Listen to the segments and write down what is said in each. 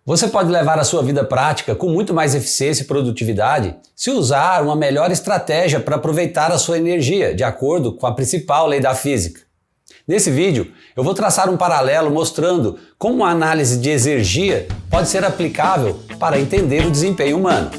Você pode levar a sua vida prática com muito mais eficiência e produtividade se usar uma melhor estratégia para aproveitar a sua energia, de acordo com a principal lei da física. Nesse vídeo, eu vou traçar um paralelo mostrando como a análise de exergia pode ser aplicável para entender o desempenho humano.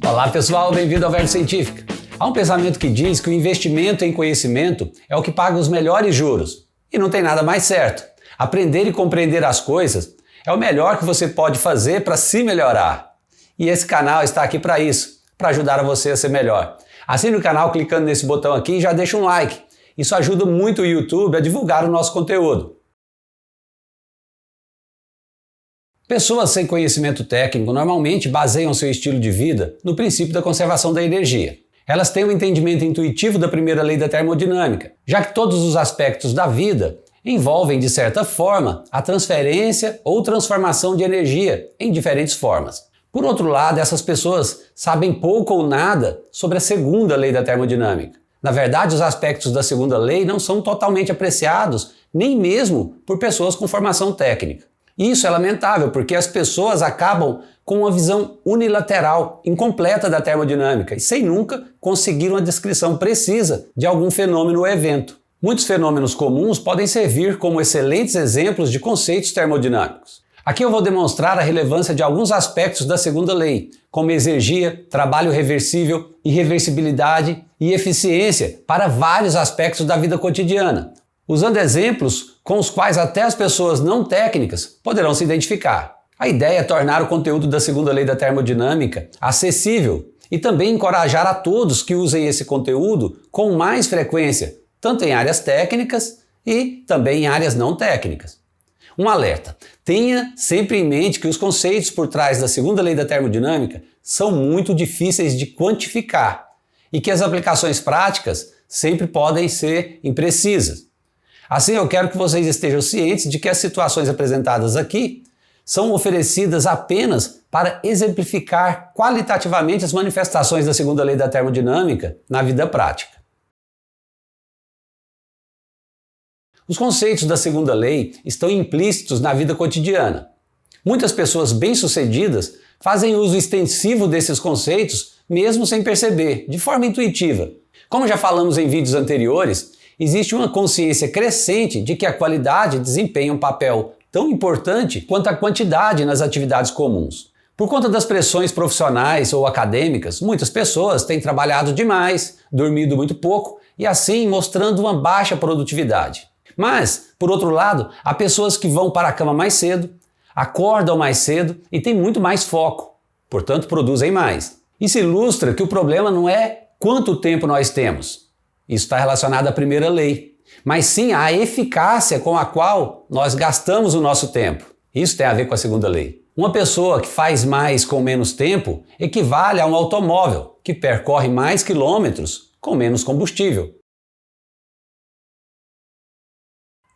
Olá pessoal, bem-vindo ao Verbo Científica. Há um pensamento que diz que o investimento em conhecimento é o que paga os melhores juros. E não tem nada mais certo. Aprender e compreender as coisas é o melhor que você pode fazer para se melhorar. E esse canal está aqui para isso, para ajudar você a ser melhor. Assine o canal clicando nesse botão aqui e já deixa um like. Isso ajuda muito o YouTube a divulgar o nosso conteúdo. Pessoas sem conhecimento técnico normalmente baseiam seu estilo de vida no princípio da conservação da energia. Elas têm um entendimento intuitivo da primeira lei da termodinâmica, já que todos os aspectos da vida envolvem, de certa forma, a transferência ou transformação de energia em diferentes formas. Por outro lado, essas pessoas sabem pouco ou nada sobre a segunda lei da termodinâmica. Na verdade, os aspectos da segunda lei não são totalmente apreciados, nem mesmo por pessoas com formação técnica. Isso é lamentável, porque as pessoas acabam com uma visão unilateral, incompleta da termodinâmica e sem nunca conseguir uma descrição precisa de algum fenômeno ou evento. Muitos fenômenos comuns podem servir como excelentes exemplos de conceitos termodinâmicos. Aqui eu vou demonstrar a relevância de alguns aspectos da segunda lei, como exergia, trabalho reversível, irreversibilidade e eficiência para vários aspectos da vida cotidiana, usando exemplos com os quais até as pessoas não técnicas poderão se identificar. A ideia é tornar o conteúdo da segunda lei da termodinâmica acessível e também encorajar a todos que usem esse conteúdo com mais frequência, tanto em áreas técnicas e também em áreas não técnicas. Um alerta: tenha sempre em mente que os conceitos por trás da segunda lei da termodinâmica são muito difíceis de quantificar e que as aplicações práticas sempre podem ser imprecisas. Assim, eu quero que vocês estejam cientes de que as situações apresentadas aqui são oferecidas apenas para exemplificar qualitativamente as manifestações da segunda lei da termodinâmica na vida prática. Os conceitos da segunda lei estão implícitos na vida cotidiana. Muitas pessoas bem-sucedidas fazem uso extensivo desses conceitos mesmo sem perceber, de forma intuitiva. Como já falamos em vídeos anteriores, existe uma consciência crescente de que a qualidade desempenha um papel tão importante quanto a quantidade nas atividades comuns. Por conta das pressões profissionais ou acadêmicas, muitas pessoas têm trabalhado demais, dormido muito pouco e assim mostrando uma baixa produtividade. Mas, por outro lado, há pessoas que vão para a cama mais cedo, acordam mais cedo e têm muito mais foco, portanto produzem mais. Isso ilustra que o problema não é quanto tempo nós temos. Isso está relacionado à primeira lei, mas sim à eficácia com a qual nós gastamos o nosso tempo. Isso tem a ver com a segunda lei. Uma pessoa que faz mais com menos tempo equivale a um automóvel que percorre mais quilômetros com menos combustível.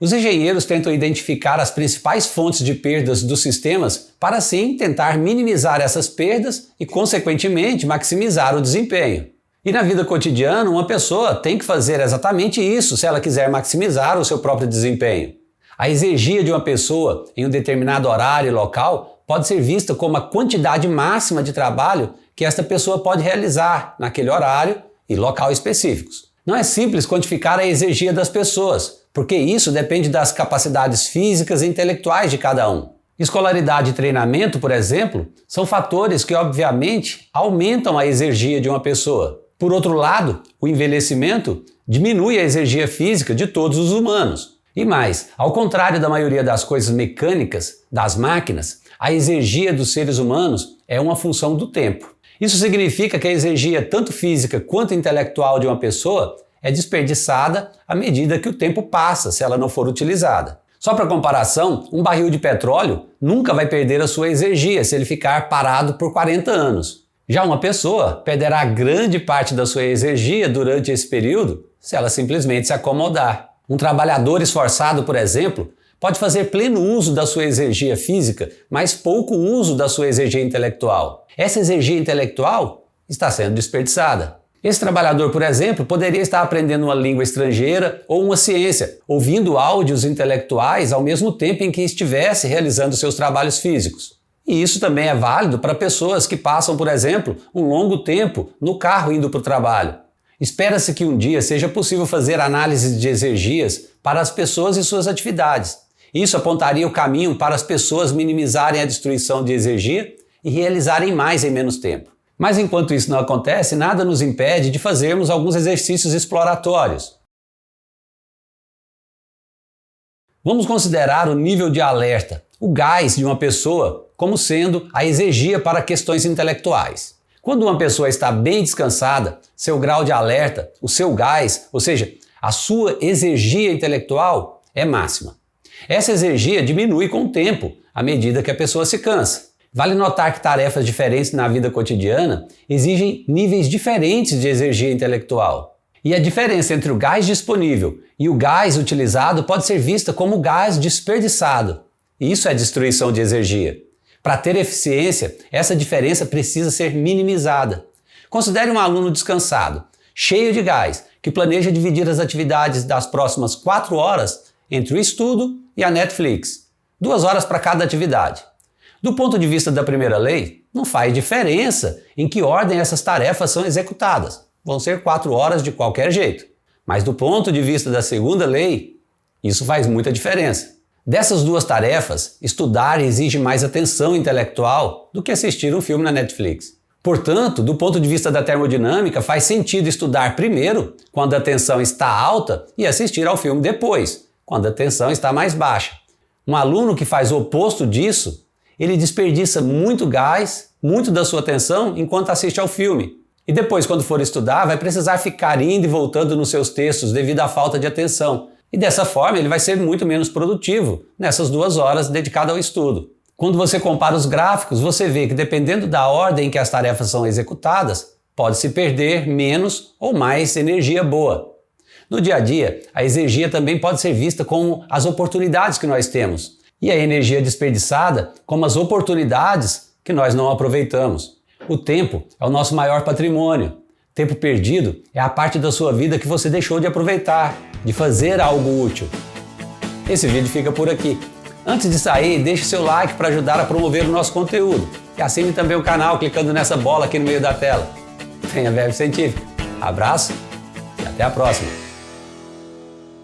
Os engenheiros tentam identificar as principais fontes de perdas dos sistemas para assim tentar minimizar essas perdas e, consequentemente, maximizar o desempenho. E na vida cotidiana, uma pessoa tem que fazer exatamente isso se ela quiser maximizar o seu próprio desempenho. A exergia de uma pessoa em um determinado horário e local pode ser vista como a quantidade máxima de trabalho que esta pessoa pode realizar naquele horário e local específicos. Não é simples quantificar a exergia das pessoas, porque isso depende das capacidades físicas e intelectuais de cada um. Escolaridade e treinamento, por exemplo, são fatores que obviamente aumentam a exergia de uma pessoa. Por outro lado, o envelhecimento diminui a exergia física de todos os humanos. E mais, ao contrário da maioria das coisas mecânicas, das máquinas, a exergia dos seres humanos é uma função do tempo. Isso significa que a exergia tanto física quanto intelectual de uma pessoa é desperdiçada à medida que o tempo passa, se ela não for utilizada. Só para comparação, um barril de petróleo nunca vai perder a sua exergia se ele ficar parado por 40 anos. Já uma pessoa perderá grande parte da sua exergia durante esse período se ela simplesmente se acomodar. Um trabalhador esforçado, por exemplo, pode fazer pleno uso da sua exergia física, mas pouco uso da sua exergia intelectual. Essa exergia intelectual está sendo desperdiçada. Esse trabalhador, por exemplo, poderia estar aprendendo uma língua estrangeira ou uma ciência, ouvindo áudios intelectuais ao mesmo tempo em que estivesse realizando seus trabalhos físicos. E isso também é válido para pessoas que passam, por exemplo, um longo tempo no carro indo para o trabalho. Espera-se que um dia seja possível fazer análise de exergias para as pessoas e suas atividades. Isso apontaria o caminho para as pessoas minimizarem a destruição de exergia e realizarem mais em menos tempo. Mas enquanto isso não acontece, nada nos impede de fazermos alguns exercícios exploratórios. Vamos considerar o nível de alerta, o gás de uma pessoa, como sendo a exergia para questões intelectuais. Quando uma pessoa está bem descansada, seu grau de alerta, o seu gás, ou seja, a sua exergia intelectual, é máxima. Essa exergia diminui com o tempo, à medida que a pessoa se cansa. Vale notar que tarefas diferentes na vida cotidiana exigem níveis diferentes de exergia intelectual. E a diferença entre o gás disponível e o gás utilizado pode ser vista como gás desperdiçado. Isso é destruição de exergia. Para ter eficiência, essa diferença precisa ser minimizada. Considere um aluno descansado, cheio de gás, que planeja dividir as atividades das próximas 4 horas entre o estudo e a Netflix. 2 horas para cada atividade. Do ponto de vista da primeira lei, não faz diferença em que ordem essas tarefas são executadas. Vão ser 4 horas de qualquer jeito. Mas do ponto de vista da segunda lei, isso faz muita diferença. Dessas 2 tarefas, estudar exige mais atenção intelectual do que assistir um filme na Netflix. Portanto, do ponto de vista da termodinâmica, faz sentido estudar primeiro, quando a tensão está alta, e assistir ao filme depois, quando a tensão está mais baixa. Um aluno que faz o oposto disso, ele desperdiça muito gás, muito da sua atenção enquanto assiste ao filme. E depois, quando for estudar, vai precisar ficar indo e voltando nos seus textos devido à falta de atenção. E dessa forma, ele vai ser muito menos produtivo nessas 2 horas dedicadas ao estudo. Quando você compara os gráficos, você vê que dependendo da ordem em que as tarefas são executadas, pode-se perder menos ou mais energia boa. No dia a dia, a exergia também pode ser vista como as oportunidades que nós temos, e a energia desperdiçada como as oportunidades que nós não aproveitamos. O tempo é o nosso maior patrimônio. Tempo perdido é a parte da sua vida que você deixou de aproveitar, de fazer algo útil. Esse vídeo fica por aqui. Antes de sair, deixe seu like para ajudar a promover o nosso conteúdo. E assine também o canal clicando nessa bola aqui no meio da tela. Tenha Verve Científica. Abraço e até a próxima!